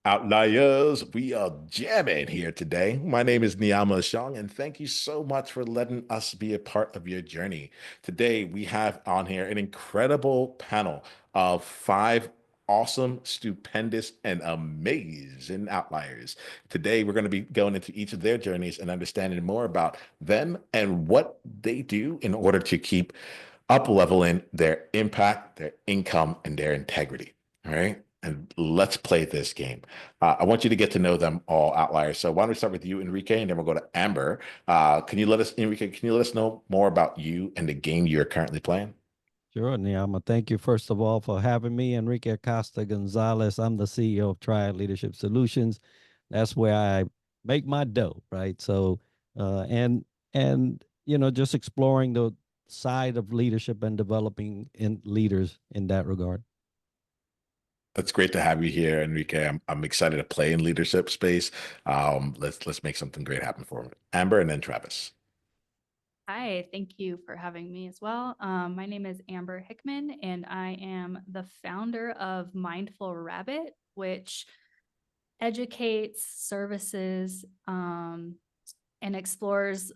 Outliers, we are jamming here today. My name is Niiamah, and thank you so much for letting us be a part of your journey. Today, we have on here an incredible panel of five awesome, stupendous, and amazing outliers. Today, we're going to be going into each of their journeys and understanding more about them and what they do in order to keep up leveling their impact, their income, and their integrity. All right. And let's play this game. I want you to get to know them all, outliers. So why don't we start with you, Enrique, and then we'll go to Amber. Enrique, can you let us know more about you and the game you're currently playing? Sure, Niiamah. Thank you, first of all, for having me. Enrique Acosta Gonzalez. I'm the CEO of Triad Leadership Solutions. That's where I make my dough, right? So, just exploring the side of leadership and developing in leaders in that regard. It's great to have you here, Enrique. I'm excited to play in leadership space. Let's make something great happen for Amber and then Travis. Hi, thank you for having me as well. My name is Amber Hickman, and I am the founder of Mindful Rabbit, which educates, services, and explores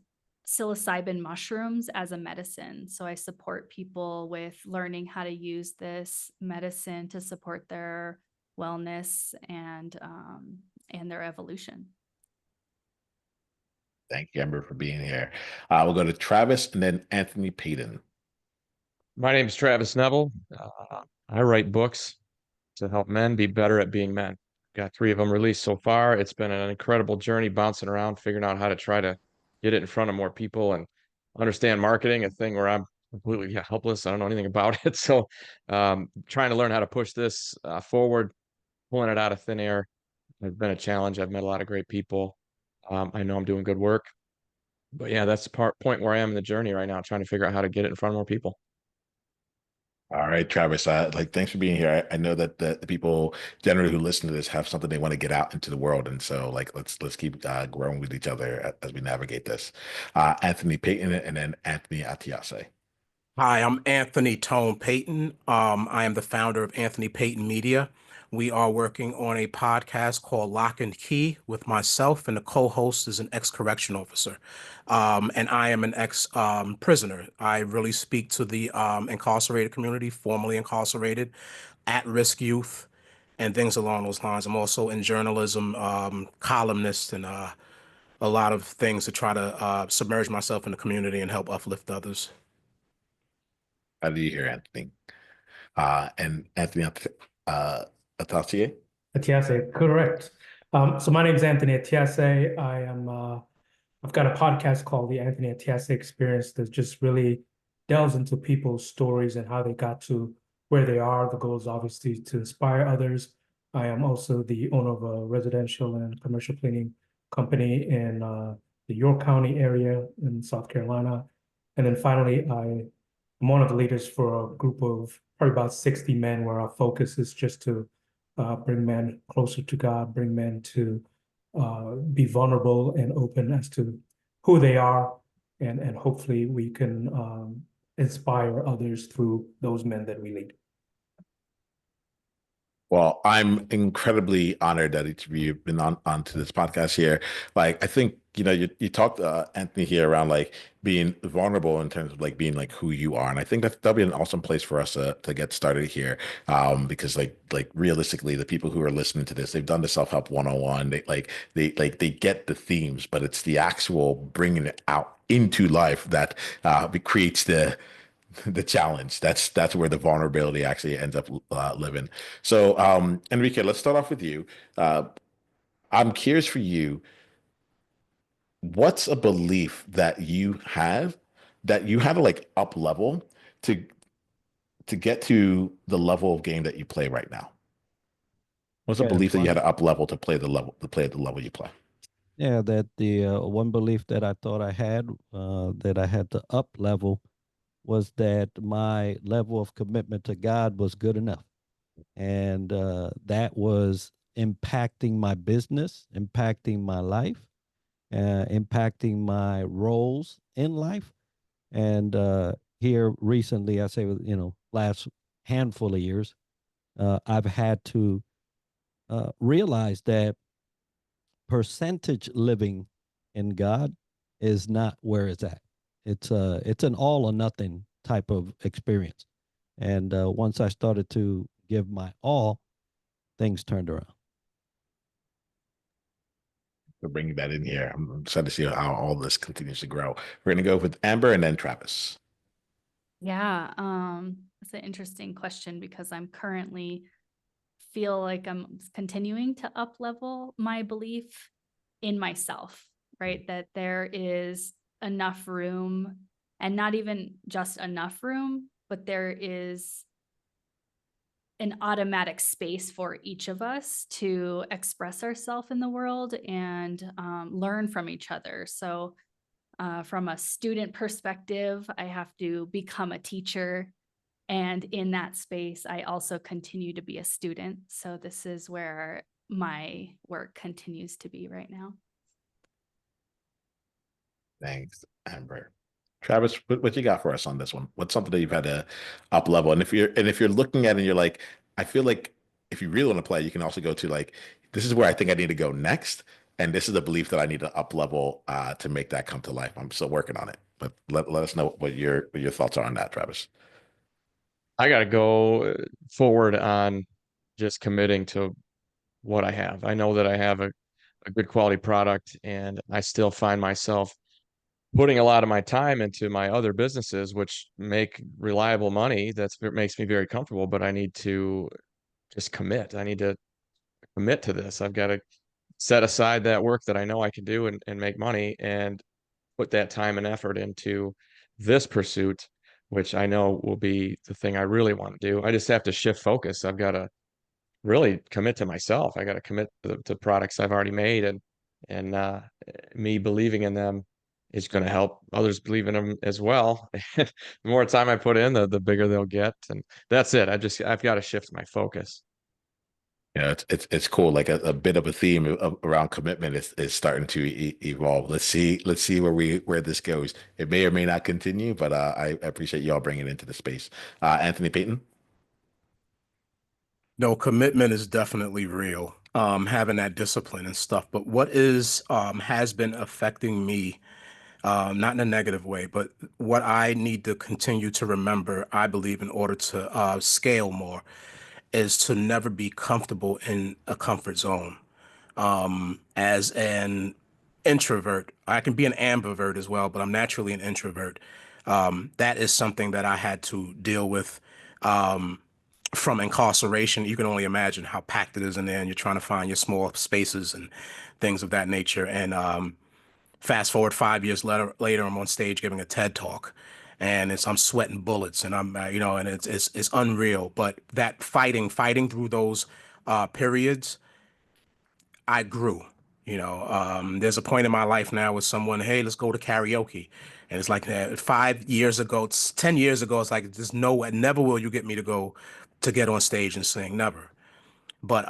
psilocybin mushrooms as a medicine. So I support people with learning how to use this medicine to support their wellness and their evolution. Thank you, Amber, for being here. We'll go to Travis and then Anthony Payton. My name is Travis Neville. I write books to help men be better at being men. Got three of them released so far. It's been an incredible journey bouncing around, figuring out how to try to get it in front of more people and understand marketing, a thing where I'm completely helpless. I don't know anything about it. So trying to learn how to push this forward, pulling it out of thin air has been a challenge. I've met a lot of great people. I know I'm doing good work. But yeah, that's the point where I am in the journey right now, trying to figure out how to get it in front of more people. All right, Travis. Thanks for being here. I know that the people generally who listen to this have something they want to get out into the world, and so let's keep growing with each other as we navigate this. Anthony Payton and then Anthony Atiase. Hi, I'm Anthony Tone Payton. I am the founder of Anthony Payton Media. We are working on a podcast called Lock and Key with myself, and the co-host is an ex-correction officer. And I am an ex-prisoner. I really speak to the incarcerated community, formerly incarcerated, at-risk youth, and things along those lines. I'm also in journalism, columnist, and a lot of things to try to submerge myself in the community and help uplift others. How do you hear Anthony? And Anthony Atiase. Atiase, correct. So my name is Anthony Atiase. I've got a podcast called the Anthony Atiase Experience that just really delves into people's stories and how they got to where they are. The goal is obviously to inspire others. I am also the owner of a residential and commercial cleaning company in the York County area in South Carolina. And then finally, I'm one of the leaders for a group of probably about 60 men where our focus is just to bring men closer to God, bring men to be vulnerable and open as to who they are, and hopefully we can inspire others through those men that we lead. Well, I'm incredibly honored that each of you have been onto this podcast here. Like, I think, you talked, Anthony, here around like being vulnerable in terms of like being like who you are. And I think that'll be an awesome place for us to get started here. Because like realistically, the people who are listening to this, they've done the self-help 101. They get the themes, but it's the actual bringing it out into life that creates the challenge. That's where the vulnerability actually ends up living. So, Enrique, let's start off with you. I'm curious for you, what's a belief that you have that you had to like up level to get to the level of game that you play right now? What's a Yeah, belief that you one, had to up level to play the level to play at the level you play? yeah, that the one belief that I thought I had that I had to up level was that my level of commitment to God was good enough. And that was impacting my business, impacting my life, impacting my roles in life. And here recently, I say, last handful of years, I've had to realize that percentage living in God is not where it's at. It's an all or nothing type of experience. And once I started to give my all, things turned around. For bringing that in here. I'm excited to see how all this continues to grow. We're going to go with Amber and then Travis. Yeah, it's an interesting question because I'm currently feel like I'm continuing to up level my belief in myself, right? That there is enough room, and not even just enough room, but there is an automatic space for each of us to express ourselves in the world and learn from each other. So from a student perspective, I have to become a teacher. And in that space, I also continue to be a student. So this is where my work continues to be right now. Thanks, Amber. Travis, what you got for us on this one? What's something that you've had to up level? And if you're looking at it and you're like, I feel like if you really want to play, you can also go to like, this is where I think I need to go next. And this is the belief that I need to up level to make that come to life. I'm still working on it. But let us know what your thoughts are on that, Travis. I got to go forward on just committing to what I have. I know that I have a good quality product, and I still find myself putting a lot of my time into my other businesses, which make reliable money. That makes me very comfortable, but I need to just commit. I need to commit to this. I've got to set aside that work that I know I can do and make money and put that time and effort into this pursuit, which I know will be the thing I really want to do. I just have to shift focus. I've got to really commit to myself. I got to commit to products I've already made, and me believing in them is going to help others believe in them as well. The more time I put in, the bigger they'll get, and that's it. I've got to shift my focus. Yeah, it's cool. Like a bit of a theme around commitment is starting to evolve. Let's see where this goes. It may or may not continue, but I appreciate y'all bringing it into the space. Anthony Payton. No, commitment is definitely real. Having that discipline and stuff. But what is has been affecting me, not in a negative way, but what I need to continue to remember, I believe, in order to scale more, is to never be comfortable in a comfort zone. As an introvert, I can be an ambivert as well, but I'm naturally an introvert. That is something that I had to deal with from incarceration. You can only imagine how packed it is in there, and you're trying to find your small spaces and things of that nature. And fast forward 5 years later, I'm on stage giving a TED talk, and I'm sweating bullets, and I'm and it's unreal. But that fighting through those periods, I grew. There's a point in my life now with someone, hey, let's go to karaoke. And it's like 5 years ago, 10 years ago, it's like, there's no way, never will you get me to get on stage and sing, never. But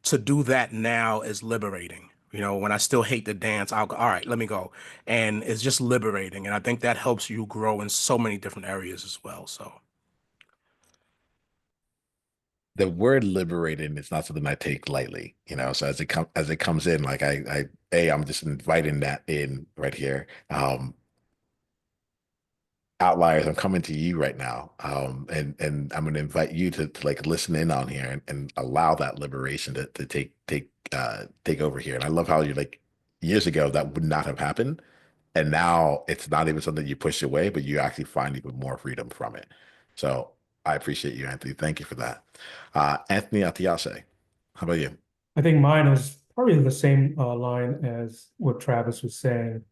to do that now is liberating. When I still hate to dance, I'll go, all right, let me go. And it's just liberating. And I think that helps you grow in so many different areas as well. So. The word liberating is not something I take lightly, so as it comes in, like I'm just inviting that in right here. Outliers, I'm coming to you right now. And I'm going to invite you to like listen in on here and allow that liberation to take over here. And I love how you're like, years ago that would not have happened. And now it's not even something you push away, but you actually find even more freedom from it. So I appreciate you, Anthony. Thank you for that. Anthony Atiase, how about you? I think mine is probably the same line as what Travis was saying.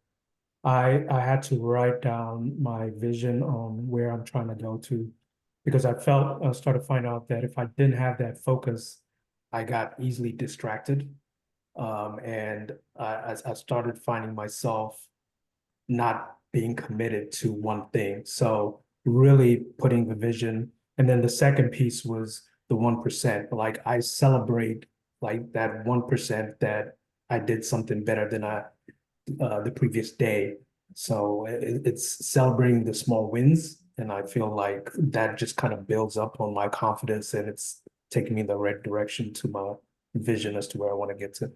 I had to write down my vision on where I'm trying to go to, because I started to find out that if I didn't have that focus, I got easily distracted. And I started finding myself not being committed to one thing. So really putting the vision. And then the second piece was the 1%. Like I celebrate like that 1% that I did something better than the previous day. So it's celebrating the small wins. And I feel like that just kind of builds up on my confidence, and it's taking me in the right direction to vision as to where I want to get to.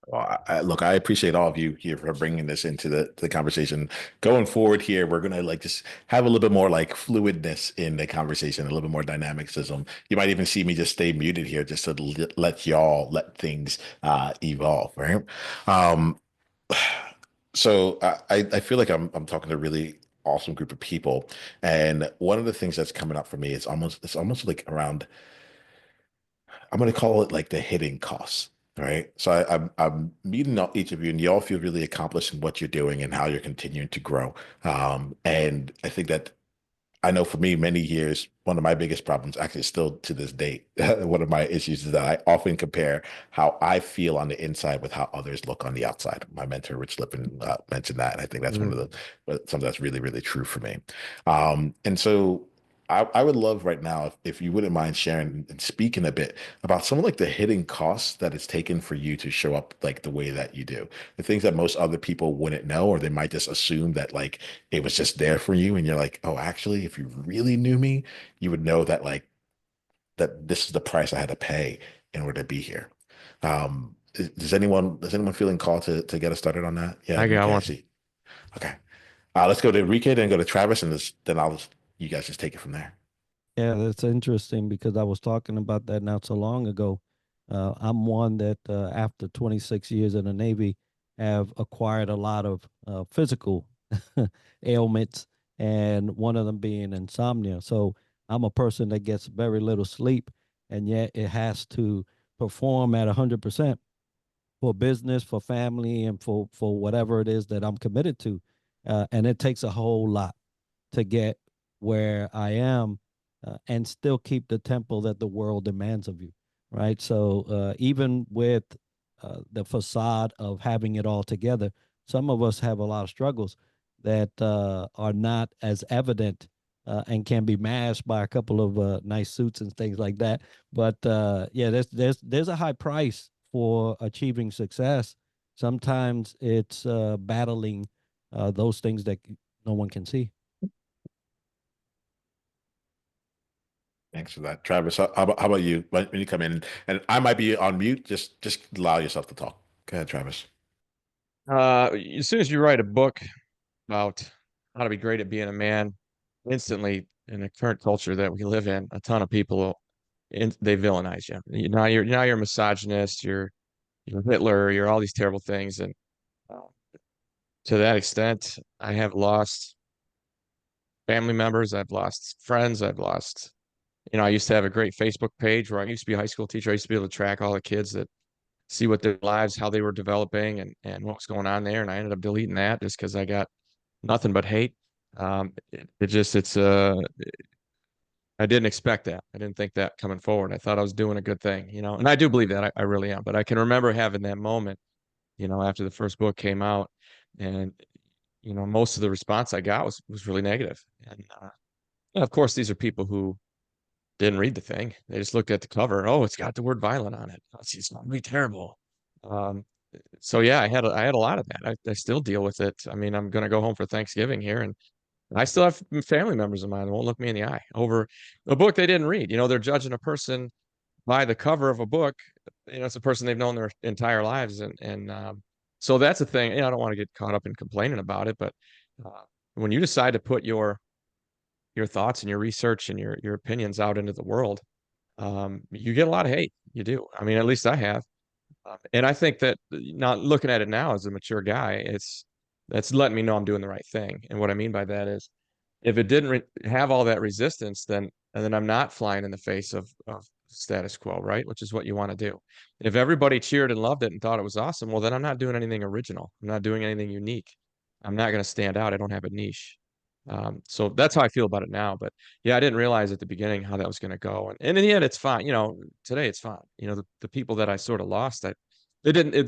Well, look, I appreciate all of you here for bringing this into the conversation. Going forward here, we're gonna like just have a little bit more like fluidness in the conversation, a little bit more dynamicism. You might even see me just stay muted here, just to let y'all let things evolve, right? Um, so I feel like I'm talking to a really awesome group of people, and one of the things that's coming up for me is almost like around. I'm going to call it like the hidden costs. Right. So I'm meeting each of you, and you all feel really accomplished in what you're doing and how you're continuing to grow. And I think that I know for me, many years, one of my biggest problems, actually still to this day, one of my issues is that I often compare how I feel on the inside with how others look on the outside. My mentor, Rich Lippin, mentioned that. And I think that's one of something that's really, really true for me. And so I would love right now if you wouldn't mind sharing and speaking a bit about some of like the hidden costs that it's taken for you to show up like the way that you do, the things that most other people wouldn't know, or they might just assume that like it was just there for you and you're like, oh, actually, if you really knew me, you would know that like that this is the price I had to pay in order to be here. Does anyone feeling called to get us started on that? Yeah, I got Enrique, I one. see. Okay. Let's go to Enrique, then go to Travis, and then you guys just take it from there. Yeah, that's interesting because I was talking about that not so long ago. I'm one that after 26 years in the Navy have acquired a lot of physical ailments, and one of them being insomnia. So I'm a person that gets very little sleep, and yet it has to perform at 100% for business, for family, and for whatever it is that I'm committed to. And it takes a whole lot to get where I am and still keep the tempo that the world demands of you, right? So even with the facade of having it all together, some of us have a lot of struggles that are not as evident and can be masked by a couple of nice suits and things like that. But yeah, there's a high price for achieving success. Sometimes it's battling those things that no one can see. Thanks for that, Travis. How about you? When you come in, and I might be on mute, just allow yourself to talk. Go ahead, Travis. As soon as you write a book about how to be great at being a man, instantly in the current culture that we live in, a ton of people they villainize you. Now you're a misogynist, you're Hitler, you're all these terrible things, and uh, to that extent, I have lost family members, I've lost friends, I've lost. I used to have a great Facebook page where I used to be a high school teacher. I used to be able to track all the kids that see what their lives, how they were developing, and what was going on there. And I ended up deleting that just because I got nothing but hate. I didn't expect that. I didn't think that coming forward. I thought I was doing a good thing, and I do believe that I really am. But I can remember having that moment, after the first book came out, and most of the response I got was really negative. And of course, these are people who didn't read the thing. They just looked at the cover. Oh, it's got the word violent on it. It's going to be terrible. Um, so yeah, I had a lot of that. I still deal with it. I mean, I'm going to go home for Thanksgiving here, and I still have family members of mine that won't look me in the eye over a book they didn't read. They're judging a person by the cover of a book. It's a person they've known their entire lives, and so that's the thing. I don't want to get caught up in complaining about it, but when you decide to put your thoughts and your research and your opinions out into the world, you get a lot of hate. You do. I mean, at least I have. And I think that not looking at it now as a mature guy, that's letting me know I'm doing the right thing. And what I mean by that is, if it didn't have all that resistance, then I'm not flying in the face of status quo, right? Which is what you want to do. If everybody cheered and loved it and thought it was awesome, well, then I'm not doing anything original. I'm not doing anything unique. I'm not going to stand out. I don't have a niche. So that's how I feel about it now. But yeah, I didn't realize at the beginning how that was going to go. And in the end, it's fine. Today it's fine. The people that I sort of lost, they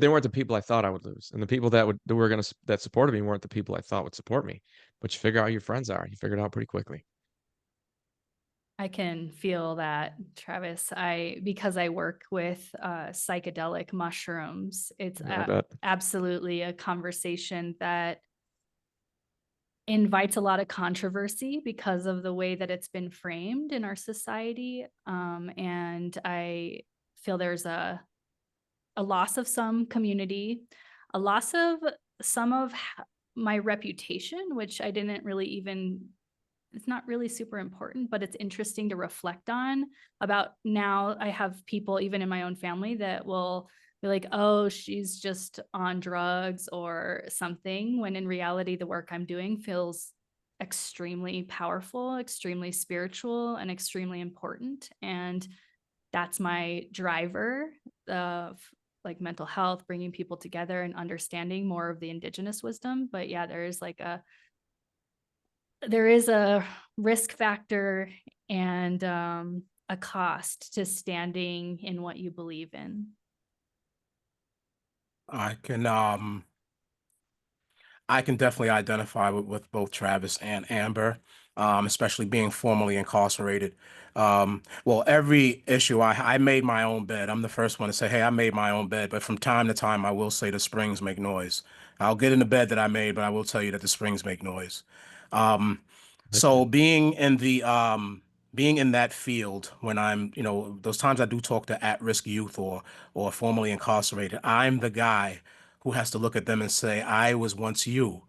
weren't the people I thought I would lose. And the people that supported me weren't the people I thought would support me. But you figure out who your friends are. You figure it out pretty quickly. I can feel that, Travis. Because I work with psychedelic mushrooms, it's I bet. absolutely a conversation that invites a lot of controversy because of the way that it's been framed in our society. And I feel there's a a loss of some community, a loss of some of my reputation, which I didn't really even, it's not really super important, but it's interesting to reflect on. About now I have people even in my own family that will be like, oh, she's just on drugs or something, when in reality the work I'm doing feels extremely powerful, extremely spiritual, and extremely important. And that's my driver of like mental health, bringing people together and understanding more of the indigenous wisdom. But yeah, there is a risk factor and a cost to standing in what you believe in. I can definitely identify with both Travis and Amber, especially being formerly incarcerated. Well, every issue I made my own bed. I'm the first one to say, hey, I made my own bed. But from time to time, I will say the springs make noise. I'll get in the bed that I made, but I will tell you that the springs make noise. So being in that field when I'm, those times I do talk to at-risk youth or formerly incarcerated, I'm the guy who has to look at them and say, I was once you,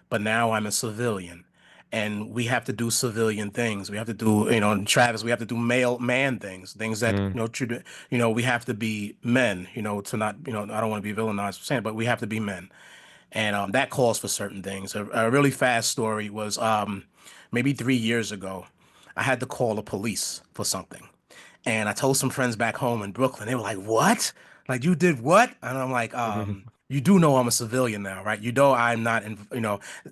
but now I'm a civilian. And we have to do civilian things. We have to do, Travis, we have to do man things, that, we have to be men, to not, I don't want to be villainized for saying it, but we have to be men. And that calls for certain things. A really fast story was maybe 3 years ago, I had to call the police for something. And I told some friends back home in Brooklyn, they were like, what? Like, you did what? And I'm like, you do know I'm a civilian now, right? You know I'm not in,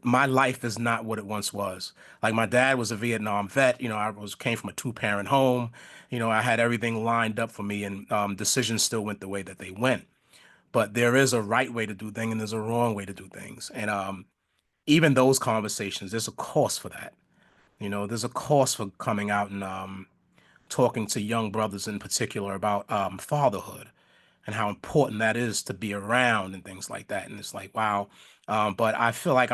my life is not what it once was. Like, my dad was a Vietnam vet, came from a two-parent home. I had everything lined up for me, and decisions still went the way that they went. But there is a right way to do things and there's a wrong way to do things. And even those conversations, there's a cost for that. There's a cost for coming out and talking to young brothers in particular about fatherhood and how important that is to be around and things like that. And it's like, wow. But I feel like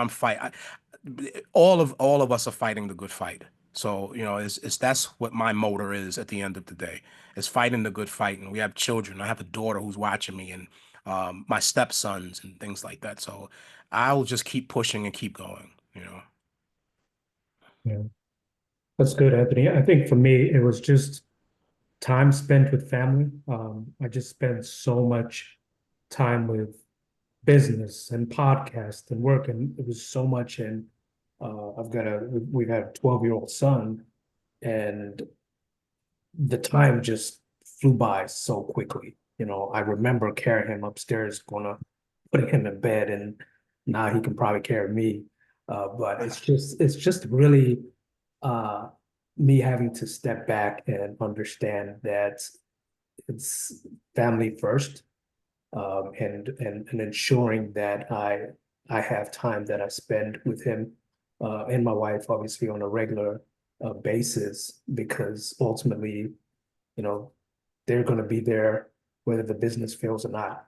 all of us are fighting the good fight. So, it's that's what my motor is at the end of the day, is fighting the good fight. And we have children. I have a daughter who's watching me, and my stepsons and things like that. So I'll just keep pushing and keep going. Yeah, that's good, Anthony. I think for me, it was just time spent with family. I just spent so much time with business and podcast and work, and it was so much. And we've had a 12-year-old son, and the time just flew by so quickly. I remember carrying him upstairs, putting him in bed, and now he can probably carry me. But it's just really me having to step back and understand that it's family first, and ensuring that I have time that I spend with him and my wife, obviously on a regular basis, because ultimately, they're going to be there whether the business fails or not,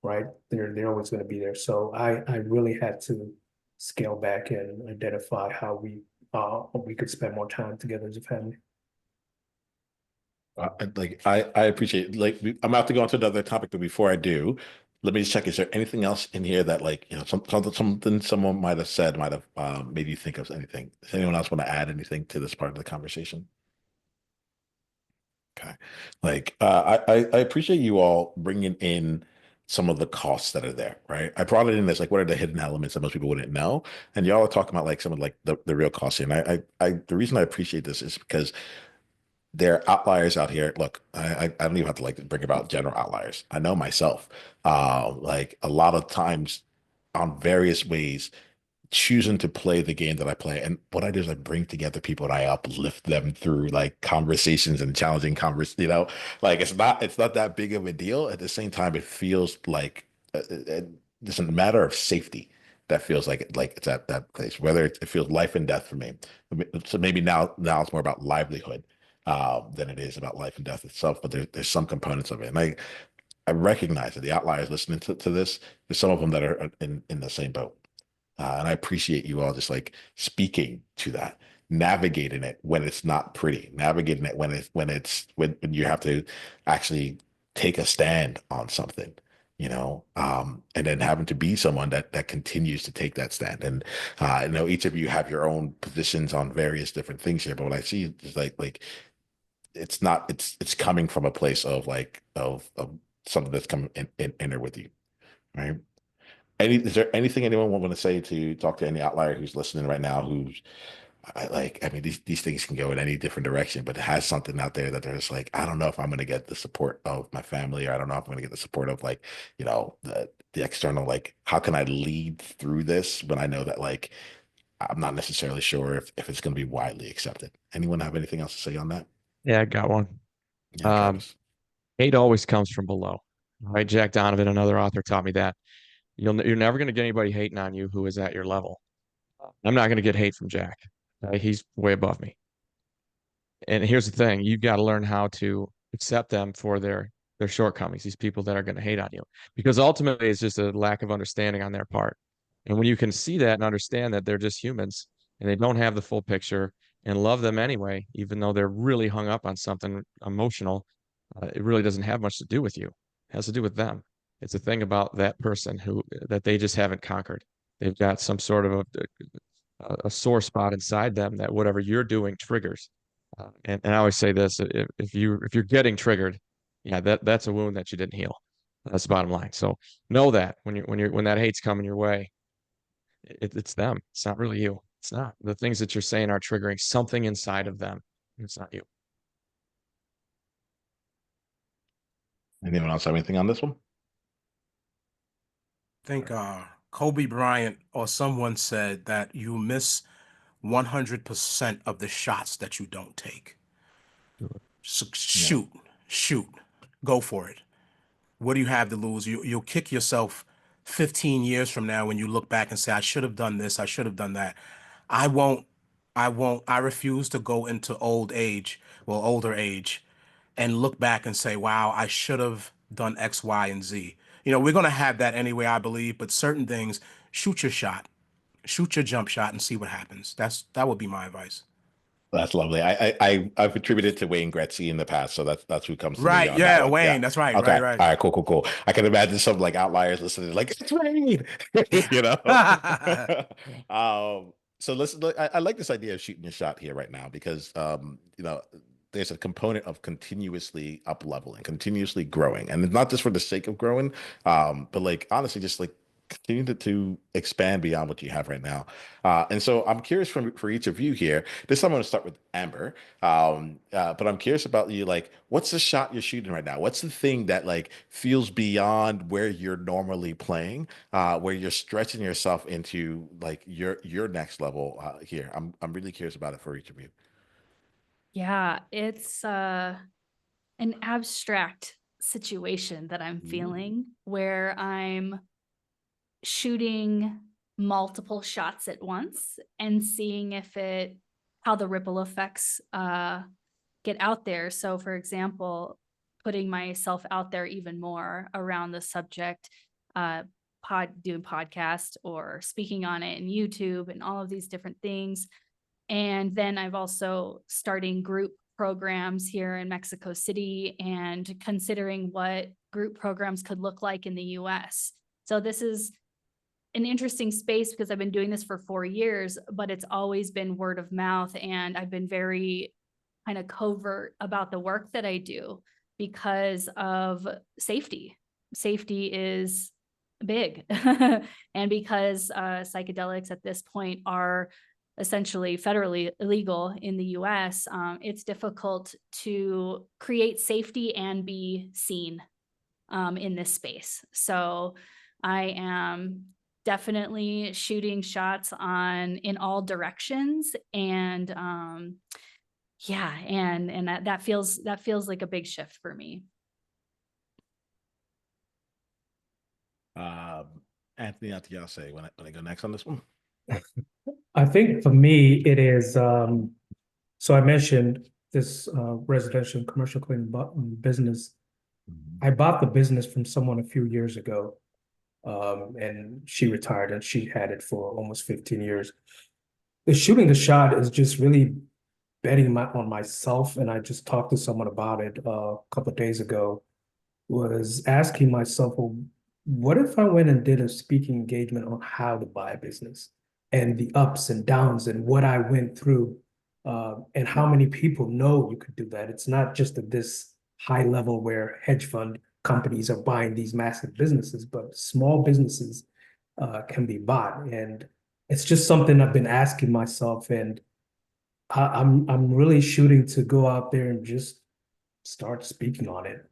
right? They're always going to be there. So I really had to scale back and identify how we could spend more time together as a family. I appreciate, I'm about to go on to another topic, but before I do, let me just check. Is there anything else in here that something someone might have said might have made you think of anything? Does anyone else want to add anything to this part of the conversation? Okay. I appreciate you all bringing in some of the costs that are there, right? I brought it in as what are the hidden elements that most people wouldn't know? And y'all are talking about some of the real costs here. And the reason I appreciate this is because there are outliers out here. Look, I don't even have to bring about general outliers. I know myself. A lot of times on various ways, choosing to play the game that I play. And what I do is I bring together people and I uplift them through conversations and challenging it's not that big of a deal. At the same time, it feels like it's a matter of safety that feels like it's at that place, whether it feels life and death for me. So maybe now it's more about livelihood than it is about life and death itself. But there's some components of it. And I recognize that the outliers listening to this, there's some of them that are in the same boat. And I appreciate you all just speaking to that, navigating it when it's not pretty, navigating it when you have to actually take a stand on something. and then having to be someone that continues to take that stand. And I know each of you have your own positions on various different things here, but what I see is like it's not it's coming from a place of of something that's coming in there with you, right? Is there anything anyone want to say to talk to any outlier who's listening right now who's I mean, these things can go in any different direction, but it has something out there that they're just like, I don't know if I'm going to get the support of my family, or I don't know if I'm going to get the support of the external, like, how can I lead through this when I know that like I'm not necessarily sure if it's going to be widely accepted. Anyone have anything else to say on that? Yeah, I got one. Yeah, Travis. Hate always comes from below. All right, Jack Donovan, another author, taught me that. You're never going to get anybody hating on you who is at your level. I'm not going to get hate from Jack. He's way above me. And here's the thing, you've got to learn how to accept them for their shortcomings, these people that are going to hate on you, because ultimately it's just a lack of understanding on their part. And when you can see that and understand that they're just humans and they don't have the full picture, and love them anyway, even though they're really hung up on something emotional, it really doesn't have much to do with you. It has to do with them. It's a thing about that person that they just haven't conquered. They've got some sort of a sore spot inside them that whatever you're doing triggers. And I always say this: if you're getting triggered, yeah, that's a wound that you didn't heal. That's the bottom line. So know that when that hate's coming your way, it's them. It's not really you. It's not. The things that you're saying are triggering something inside of them. It's not you. Anyone else have anything on this one? I think Kobe Bryant or someone said that you miss 100% of the shots that you don't take. So shoot, go for it. What do you have to lose? You'll kick yourself 15 years from now when you look back and say, I should have done this, I should have done that. I won't, I refuse to go into older age and look back and say, wow, I should have done X, Y, and Z. We're going to have that anyway, I believe, but certain things, shoot your shot, shoot your jump shot and see what happens. That would be my advice. That's lovely. I've attributed to Wayne Gretzky in the past, so that's who comes to me Right. on that Yeah, one. Yeah. Wayne. That's right. Okay. Right. All right. Cool. Cool. Cool. I can imagine some like outliers listening, like it's Wayne, you know. Right. So listen, look, I like this idea of shooting your shot here right now because there's a component of continuously up leveling, continuously growing, and it's not just for the sake of growing, but like honestly, just like continue to expand beyond what you have right now. And so I'm curious for each of you here. This time I'm going to start with Amber. But I'm curious about you, like, what's the shot you're shooting right now? What's the thing that like feels beyond where you're normally playing, where you're stretching yourself into like your next level here? I'm really curious about it for each of you. Yeah, it's an abstract situation that I'm feeling where I'm shooting multiple shots at once and seeing how the ripple effects get out there. So for example, putting myself out there even more around the subject, doing podcast or speaking on it in YouTube and all of these different things. And then I've also starting group programs here in Mexico City and considering what group programs could look like in the US. So this is an interesting space because I've been doing this for 4 years, but it's always been word of mouth. And I've been very kind of covert about the work that I do because of safety. Safety is big. And because psychedelics at this point are essentially federally illegal in the US, it's difficult to create safety and be seen in this space. So I am definitely shooting shots in all directions. And and that feels like a big shift for me. Anthony Atiase, when I go next on this one. I think for me, it is, so I mentioned this residential and commercial cleaning business. I bought the business from someone a few years ago, and she retired and she had it for almost 15 years. The shooting the shot is just really betting on myself, and I just talked to someone about it a couple of days ago, was asking myself, well, what if I went and did a speaking engagement on how to buy a business and the ups and downs and what I went through, and how many people know you could do that? It's not just at this high level where hedge fund companies are buying these massive businesses, but small businesses can be bought. And it's just something I've been asking myself, and I'm really shooting to go out there and just start speaking on it.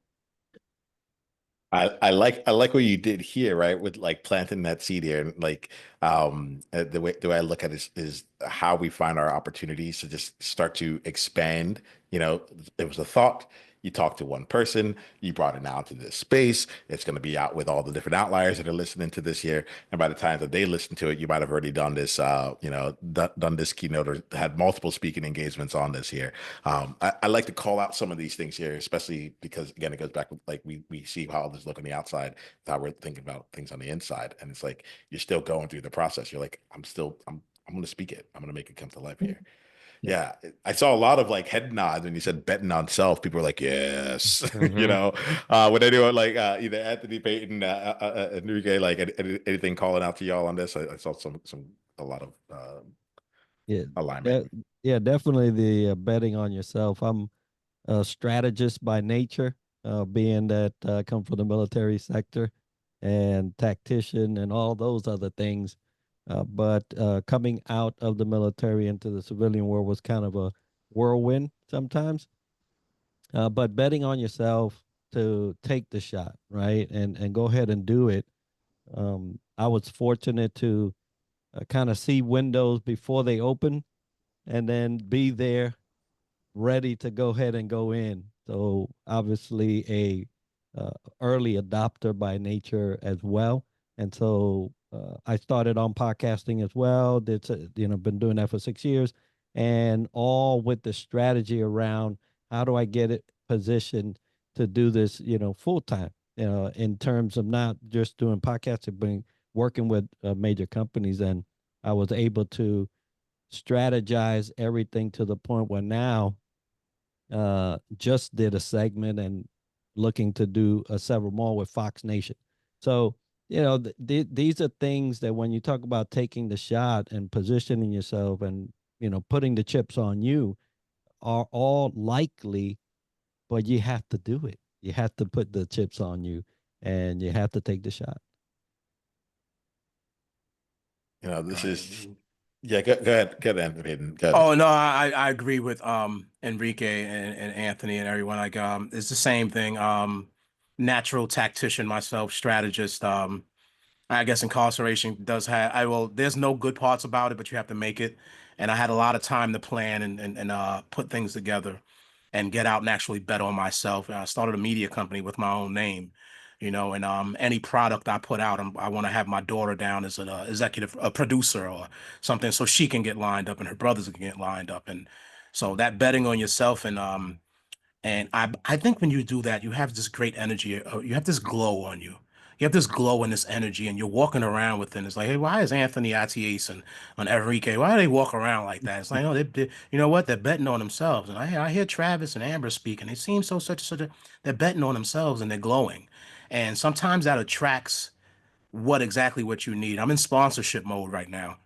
I like what you did here, right? With like planting that seed here, and like the way I look at it is how we find our opportunities to just start to expand. You know, it was a thought. You talk to one person, you brought it out to this space. It's going to be out with all the different outliers that are listening to this here. And by the time that they listen to it, you might have already done this, done this keynote or had multiple speaking engagements on this here. I like to call out some of these things here, especially because again, it goes back like we see how others look on the outside, how we're thinking about things on the inside, and it's like you're still going through the process. You're like, I'm going to speak it. I'm going to make it come to life here. Yeah. Yeah, I saw a lot of like head nods when you said betting on self. People were like, "Yes," Mhm. When anyone like either Anthony Payton, Enrique, like anything calling out to y'all on this, I saw a lot of Yeah, alignment. that, yeah, definitely the betting on yourself. I'm a strategist by nature, being that I come from the military sector and tactician and all those other things. But coming out of the military into the civilian world was kind of a whirlwind sometimes. But betting on yourself to take the shot, right, and go ahead and do it. I was fortunate to kind of see windows before they open, and then be there ready to go ahead and go in. So obviously a early adopter by nature as well. And so I started on podcasting as well. Did been doing that for 6 years, and all with the strategy around how do I get it positioned to do this, full time, in terms of not just doing podcasting, but working with major companies. And I was able to strategize everything to the point where now just did a segment and looking to do several more with Fox Nation. So, these are things that when you talk about taking the shot and positioning yourself and, putting the chips on you are all likely, but you have to do it. You have to put the chips on you and you have to take the shot. This is yeah. Go ahead, Anthony. Go ahead. Oh no, I agree with Enrique and Anthony and everyone. Like it's the same thing. Natural tactician myself, strategist. I guess incarceration does have I will there's no good parts about it, but you have to make it. And I had a lot of time to plan and put things together and get out and actually bet on myself. And I started a media company with my own name, and any product I put out, I want to have my daughter down as an executive a producer or something so she can get lined up and her brothers can get lined up. And so that betting on yourself and I think when you do that, you have this great energy. You have this glow on you. You have this glow and this energy, and you're walking around with it. It's like, hey, why is Anthony Atiase and Enrique? Why do they walk around like that? It's like, oh, you know what? They're betting on themselves. And I hear Travis and Amber speak, and they seem so such a. They're betting on themselves and they're glowing, and sometimes that attracts what you need. I'm in sponsorship mode right now,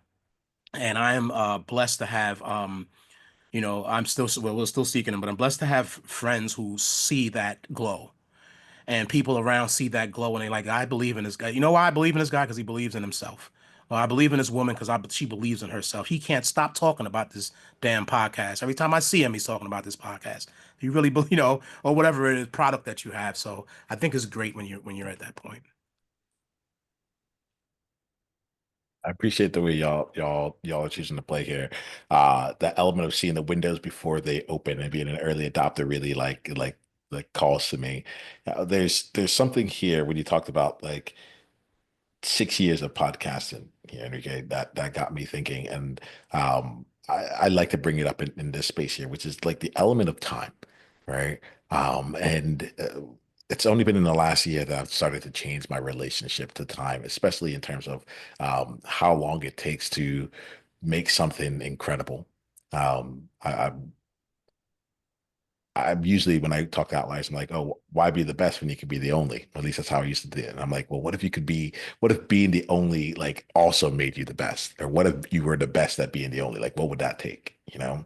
and I am blessed to have I'm still well, we're still seeking them, but I'm blessed to have friends who see that glow and people around see that glow and they like, I believe in this guy. You know why I believe in this guy? Because he believes in himself. Well, I believe in this woman because she believes in herself. He can't stop talking about this damn podcast. Every time I see him, he's talking about this podcast. You really, or whatever it is, product that you have. So I think it's great when you're at that point. I appreciate the way y'all are choosing to play here. That element of seeing the windows before they open and being an early adopter really like calls to me. There's something here when you talked about like 6 years of podcasting here, Enrique, that got me thinking. And I like to bring it up in this space here, which is like the element of time, right? And it's only been in the last year that I've started to change my relationship to time, especially in terms of how long it takes to make something incredible. Um, I, I'm usually when I talk to outliers, I'm like, oh, why be the best when you could be the only? At least that's how I used to do it. And I'm like, well, what if you could be, what if being the only like also made you the best? Or what if you were the best at being the only? Like, what would that take? You know,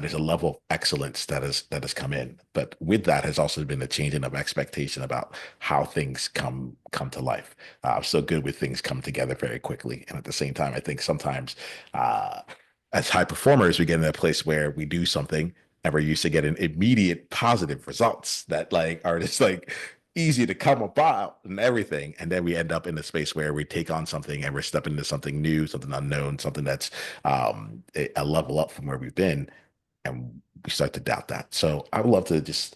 there's a level of excellence that has come in, but with that has also been a changing of expectation about how things come to life. I'm so good with things come together very quickly, and at the same time, I think sometimes uh, as high performers, we get in a place where we do something and we're used to getting immediate positive results that like are just like easy to come about and everything. And then we end up in a space where we take on something and we're stepping into something new, something unknown, something that's a level up from where we've been. And we start to doubt that. So I would love to just,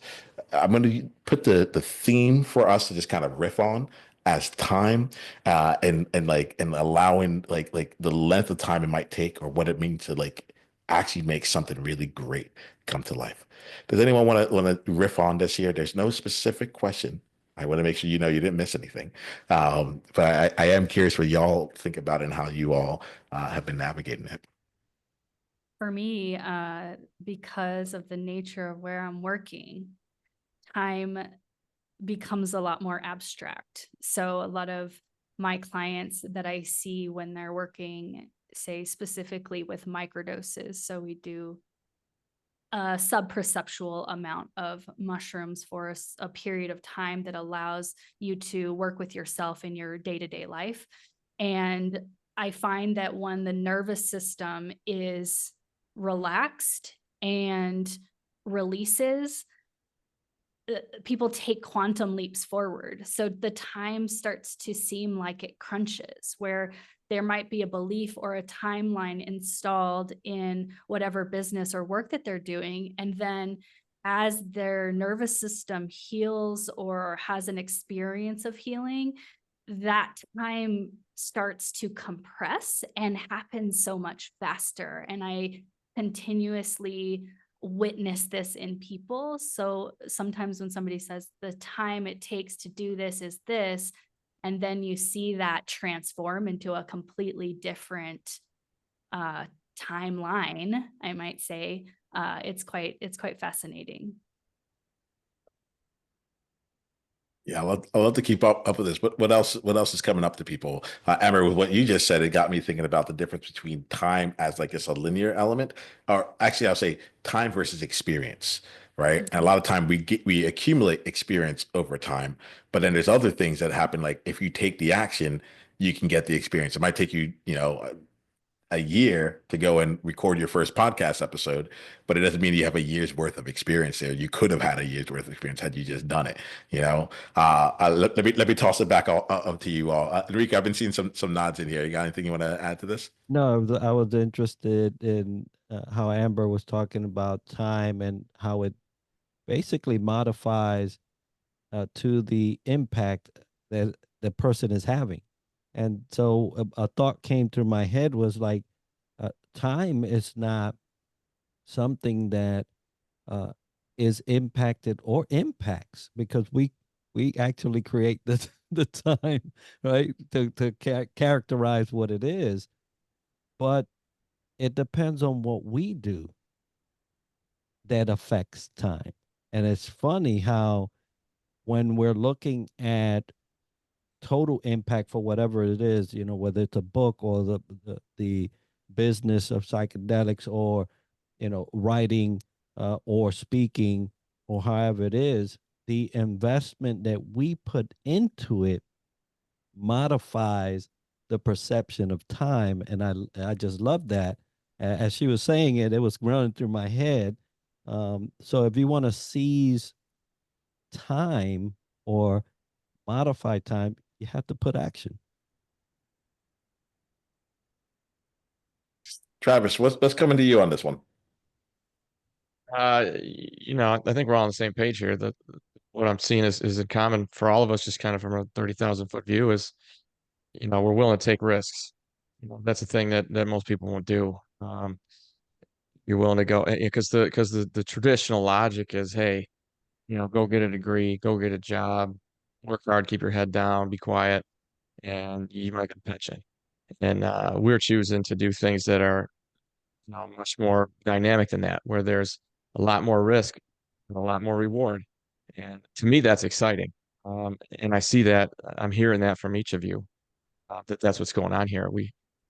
I'm going to put the theme for us to just kind of riff on as time and like and allowing like the length of time it might take or what it means to like actually make something really great come to life. Does anyone want to riff on this here? There's no specific question. I want to make sure you know you didn't miss anything. But I am curious what y'all think about it and how you all have been navigating it. For me, because of the nature of where I'm working, time becomes a lot more abstract. So a lot of my clients that I see when they're working, say specifically with microdoses, so we do a sub-perceptual amount of mushrooms for a period of time that allows you to work with yourself in your day-to-day life. And I find that when the nervous system is relaxed and releases, people take quantum leaps forward. So the time starts to seem like it crunches, where there might be a belief or a timeline installed in whatever business or work that they're doing. And then as their nervous system heals or has an experience of healing, that time starts to compress and happen so much faster. And I continuously witness this in people. So sometimes when somebody says the time it takes to do this is this, and then you see that transform into a completely different timeline, I might say, it's quite fascinating. Yeah, I love to keep up with this. What else is coming up to people? Amber, with what you just said, it got me thinking about the difference between time as like it's a linear element, or actually I'll say time versus experience, right? And a lot of time we accumulate experience over time, but then there's other things that happen. Like if you take the action, you can get the experience. It might take you, you know, a year to go and record your first podcast episode, but it doesn't mean you have a year's worth of experience there. You could have had a year's worth of experience had you just done it, you know? Let me toss it back up to you all. Enrique, I've been seeing some nods in here. You got anything you want to add to this? No, I was interested in how Amber was talking about time and how it basically modifies to the impact that the person is having. And so a thought came through my head was like, time is not something that uh, is impacted or impacts because we actually create the the time, right? To characterize what it is, but it depends on what we do that affects time. And it's funny how when we're looking at total impact for whatever it is, you know, whether it's a book or the business of psychedelics or, you know, writing or speaking or however it is, the investment that we put into it modifies the perception of time. And I just love that. As she was saying it, it was running through my head. So if you want to seize time or modify time, you have to put action. Travis, what's coming to you on this one? You know, I think we're all on the same page here. That what I'm seeing is in common for all of us, just kind of from a 30,000 foot view, is you know we're willing to take risks. You know, that's the thing that most people won't do. You're willing to go because the traditional logic is, hey, you know, go get a degree, go get a job, work hard, keep your head down, be quiet, and you might get a pension. And we're choosing to do things that are, you know, much more dynamic than that, where there's a lot more risk, and a lot more reward. And to me, that's exciting. And I see that, I'm hearing that from each of you, that's what's going on here.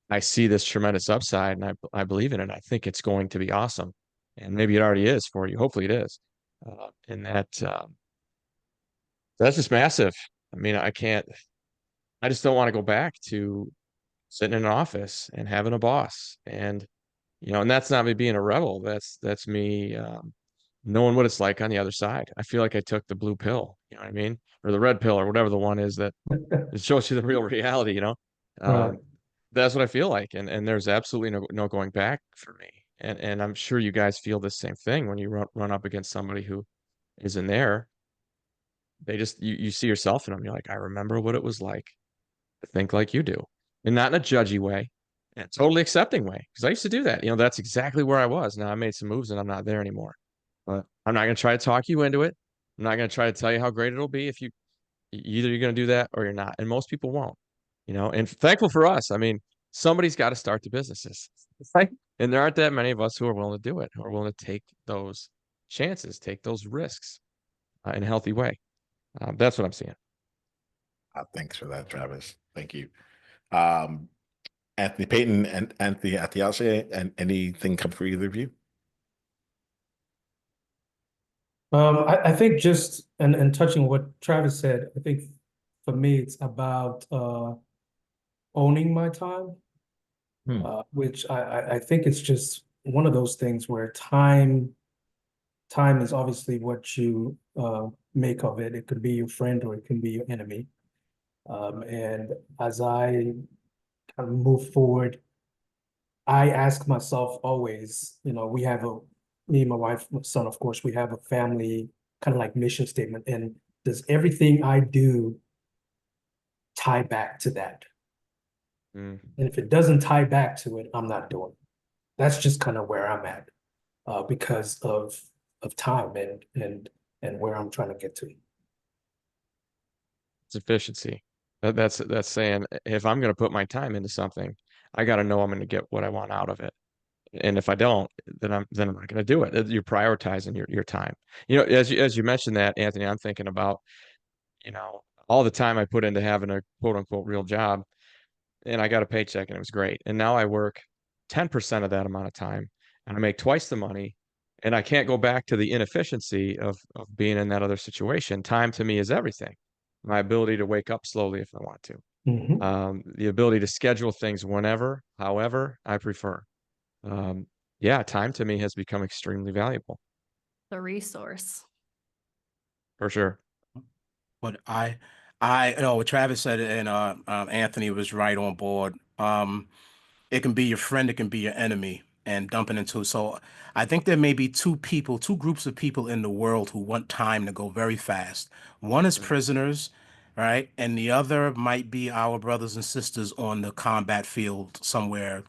I see this tremendous upside, and I believe in it. I think it's going to be awesome, and maybe it already is for you. Hopefully, it is. And that's just massive. I mean, I just don't want to go back to sitting in an office and having a boss, and and that's not me being a rebel. That's me knowing what it's like on the other side. I feel like I took the blue pill. You know what I mean, or the red pill, or whatever the one is that it shows you the real reality. Right. That's what I feel like, and there's absolutely no going back for me. And I'm sure you guys feel the same thing when you run up against somebody who is in there. They just you see yourself in them. You're like, I remember what it was like to think like you do, and not in a judgy way, and totally accepting way. Because I used to do that. That's exactly where I was. Now I made some moves, and I'm not there anymore. But I'm not going to try to talk you into it. I'm not going to try to tell you how great it'll be if either you're going to do that or you're not. And most people won't. And thankful for us. I mean, somebody's got to start the businesses, right? And there aren't that many of us who are willing to do it, who are willing to take those chances, take those risks in a healthy way. That's what I'm seeing. Thanks for that, Travis. Thank you. Um, Anthony Payton and Anthony Atiase, and anything come for either of you? I think just and touching what Travis said, I think for me it's about owning my time, which I think it's just one of those things where time is obviously what you make of it. It could be your friend or it can be your enemy. And as I kind of move forward, I ask myself always, me and my wife, my son, of course, we have a family kind of like mission statement. And does everything I do tie back to that? And if it doesn't tie back to it, I'm not doing it. That's just kind of where I'm at because of time and where I'm trying to get to. It's efficiency. That's saying, if I'm going to put my time into something, I got to know I'm going to get what I want out of it. And if I don't, then I'm not going to do it. You're prioritizing your time. As you mentioned that, Anthony, I'm thinking about, all the time I put into having a quote unquote real job, and I got a paycheck and it was great. And now I work 10% of that amount of time and I make twice the money, and I can't go back to the inefficiency of being in that other situation. Time to me is everything. My ability to wake up slowly if I want to. The ability to schedule things whenever, however I prefer. Yeah, time to me has become extremely valuable. The resource. For sure. But I know what Travis said, and Anthony was right on board. It can be your friend, it can be your enemy, and dumping into. So I think there may be two groups of people in the world who want time to go very fast. One is prisoners, right? And the other might be our brothers and sisters on the combat field somewhere,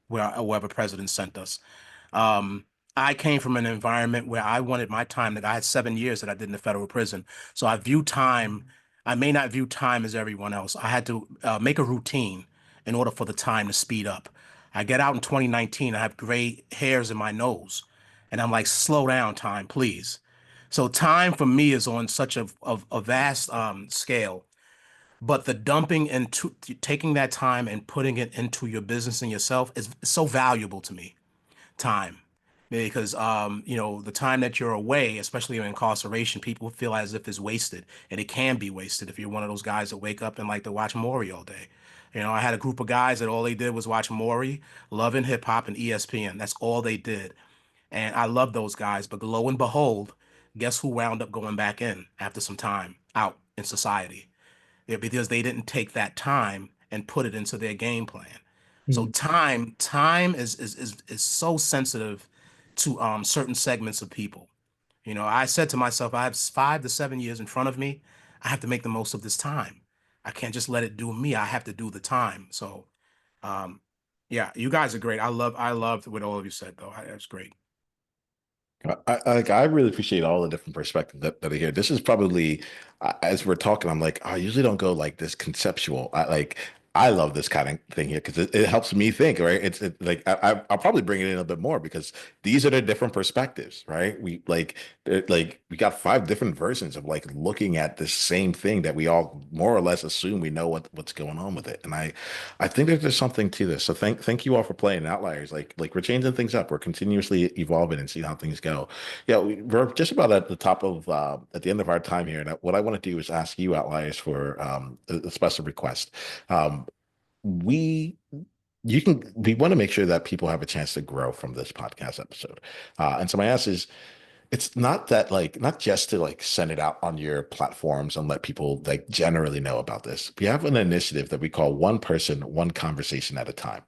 wherever president sent us. I came from an environment where I wanted my time. That I had 7 years that I did in the federal prison. So I view time. I may not view time as everyone else. I had to make a routine in order for the time to speed up. I get out in 2019. I have gray hairs in my nose, and I'm like, slow down, time, please. So time for me is on such a vast scale. But the dumping into taking that time and putting it into your business and yourself is so valuable to me. Time, because the time that you're away, especially in incarceration, people feel as if it's wasted, and it can be wasted if you're one of those guys that wake up and like to watch Maury all day. I had a group of guys that all they did was watch Maury, Love and Hip Hop, and ESPN. That's all they did, and I love those guys. But lo and behold, guess who wound up going back in after some time out in society? Yeah, because they didn't take that time and put it into their game plan. So time is so sensitive to certain segments of people. I said to myself, I have 5 to 7 years in front of me. I have to make the most of this time. I can't just let it do me. I have to do the time. So yeah, you guys are great. I loved what all of you said though. That's great. I really appreciate all the different perspectives that I hear. This is probably, as we're talking, I'm like, I usually don't go like this conceptual. I love this kind of thing here because it helps me think, right? Like I'll probably bring it in a bit more because these are the different perspectives, right? We got five different versions of like looking at the same thing that we all more or less assume we know what's going on with it. And I think that there's something to this. So thank you all for playing Outliers. Like we're changing things up. We're continuously evolving and seeing how things go. Yeah, we're just about at the top of at the end of our time here. And what I want to do is ask you Outliers for a special request. Um, we we want to make sure that people have a chance to grow from this podcast episode. And so my ask is, it's not that like not just to like send it out on your platforms and let people like generally know about this. We have an initiative that we call one person, one conversation at a time.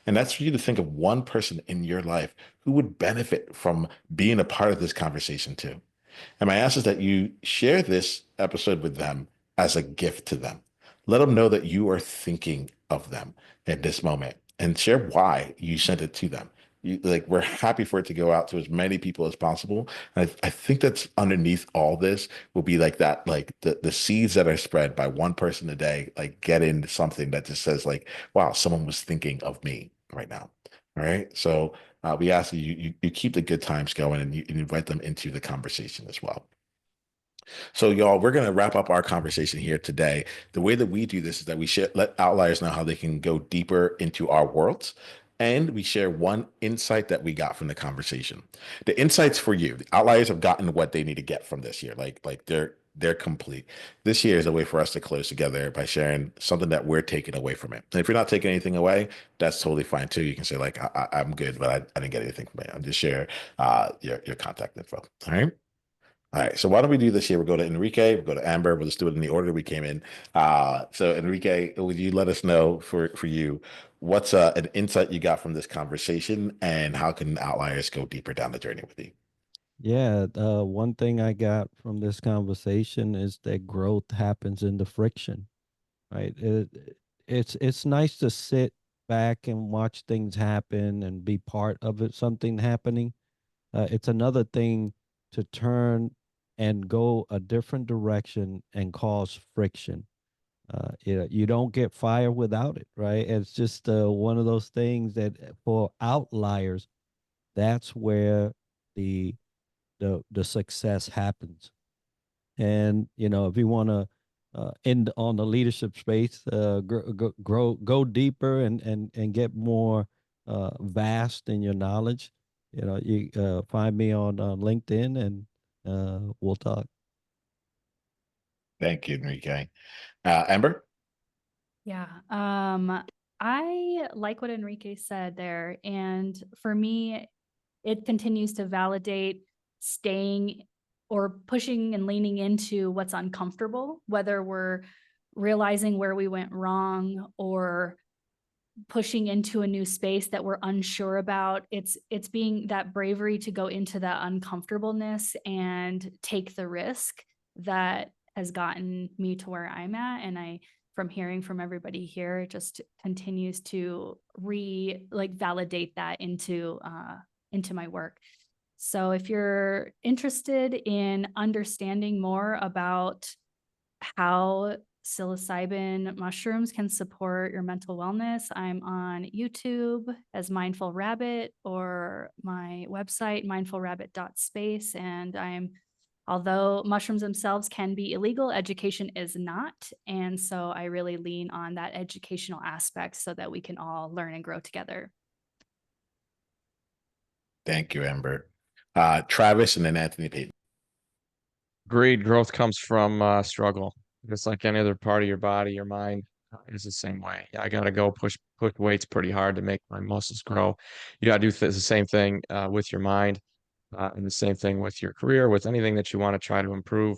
And that's for you to think of one person in your life who would benefit from being a part of this conversation too. And my ask is that you share this episode with them as a gift to them. Let them know that you are thinking of them at this moment and share why you sent it to them. We're happy for it to go out to as many people as possible. And I think that's underneath all this will be like that, like the seeds that are spread by one person a day, like get into something that just says like, wow, someone was thinking of me right now. All right. So we ask that you keep the good times going and you invite them into the conversation as well. So, y'all, we're going to wrap up our conversation here today. The way that we do this is that we let outliers know how they can go deeper into our worlds. And we share one insight that we got from the conversation. The insights for you, the outliers have gotten what they need to get from this year. Like they're complete. This year is a way for us to close together by sharing something that we're taking away from it. And if you're not taking anything away, that's totally fine too. You can say like, I'm good, but I didn't get anything from it. I'll just share your contact info. All right. All right, so why don't we do this here? We'll go to Enrique, we'll go to Amber, we'll just do it in the order we came in. So Enrique, would you let us know for you what's an insight you got from this conversation and how can outliers go deeper down the journey with you? Yeah, one thing I got from this conversation is that growth happens in the friction, right? It's nice to sit back and watch things happen and be part of it, something happening. It's another thing to turn and go a different direction and cause friction. You don't get fire without it, right? It's just one of those things that for outliers, that's where the the success happens. And if you want to end on the leadership space, go deeper and get more vast in your knowledge. You find me on LinkedIn and we'll talk. Thank you, Enrique. Amber? Yeah. I like what Enrique said there. And for me, it continues to validate staying or pushing and leaning into what's uncomfortable, whether we're realizing where we went wrong or pushing into a new space that we're unsure about. It's being that bravery to go into that uncomfortableness and take the risk that has gotten me to where I'm at. And from hearing from everybody here, it just continues to validate that into my work. So if you're interested in understanding more about how psilocybin mushrooms can support your mental wellness, I'm on YouTube as Mindful Rabbit or my website, mindfulrabbit.space. And although mushrooms themselves can be illegal, education is not. And so I really lean on that educational aspect so that we can all learn and grow together. Thank you, Amber. Travis and then Anthony Payton. Greed growth comes from struggle. Just like any other part of your body, your mind is the same way. Yeah, I gotta go push weights pretty hard to make my muscles grow. You gotta do the same thing with your mind, and the same thing with your career, with anything that you want to try to improve.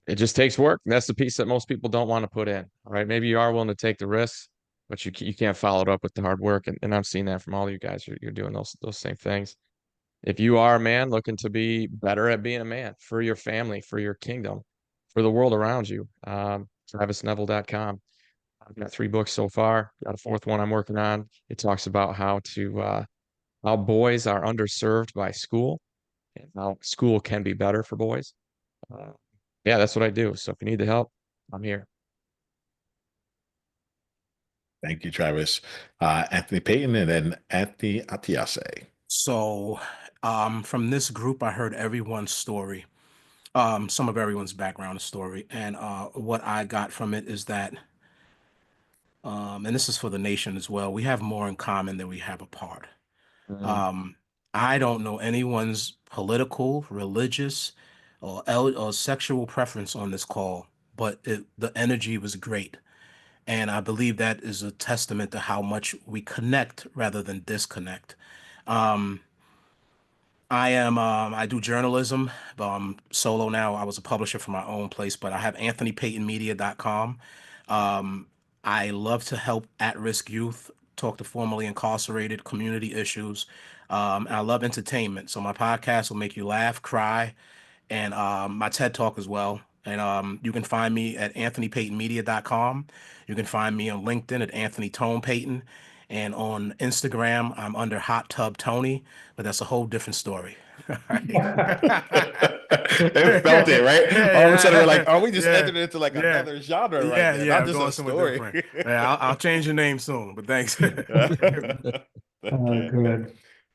It just takes work. That's the piece that most people don't want to put in. All right, maybe you are willing to take the risks, but you can't follow it up with the hard work. And I'm seeing that from all you guys. You're doing those same things. If you are a man looking to be better at being a man for your family, for your kingdom, for the world around you, TravisNeville.com. I've got 3 books so far. Got a 4th one I'm working on. It talks about how boys are underserved by school and how school can be better for boys. Yeah, that's what I do. So if you need the help, I'm here. Thank you, Travis. Anthony Payton and then Anthony Atiase. So, from this group, I heard everyone's story, some of everyone's background story, and what I got from it is that, and this is for the nation as well, we have more in common than we have apart. Mm. Um, I don't know anyone's political, religious, or sexual preference on this call, but the energy was great. And I believe that is a testament to how much we connect rather than disconnect. Um, I do journalism, solo now. I was a publisher for my own place, but I have anthonypaytonmedia.com. I love to help at-risk youth, talk to formerly incarcerated, community issues. And I love entertainment. So my podcast will make you laugh, cry, and my TED Talk as well. And you can find me at anthonypaytonmedia.com. You can find me on LinkedIn at Anthony Tone Payton. And on Instagram, I'm under Hot Tub Tony, but that's a whole different story. All right. They felt it, right? All of a sudden, we're like, "Are we just Yeah, entering into like yeah, another genre right yeah, there, yeah. not I'm just a going somewhere different. story?" Yeah, I'll change your name soon, but thanks. Good.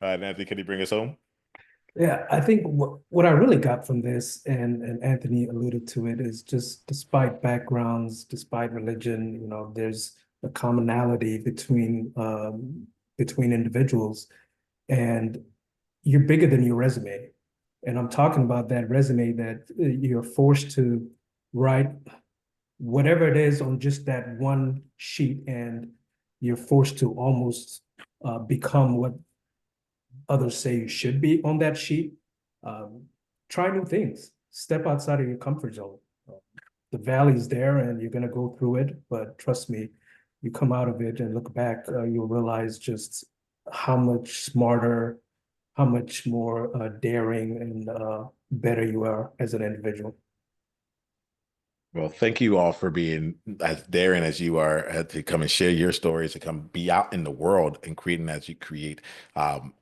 Nancy, can you bring us home? Yeah, I think what I really got from this, and Anthony alluded to it, is just despite backgrounds, despite religion, there's a commonality between individuals, and you're bigger than your resume. And I'm talking about that resume that you're forced to write whatever it is on just that one sheet, and you're forced to almost become what others say you should be on that sheet. Try new things. Step outside of your comfort zone. The valley's there, and you're going to go through it. But trust me, you come out of it and look back, you'll realize just how much smarter, how much more daring and better you are as an individual. Well, thank you all for being as daring as you are to come and share your stories, to come be out in the world and creating as you create.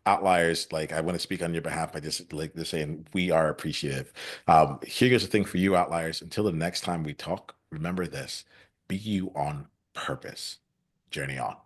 Outliers, like I want to speak on your behalf by just like this saying we are appreciative. Here's the thing for you, Outliers. Until the next time we talk, remember this: be you on purpose. Journey on.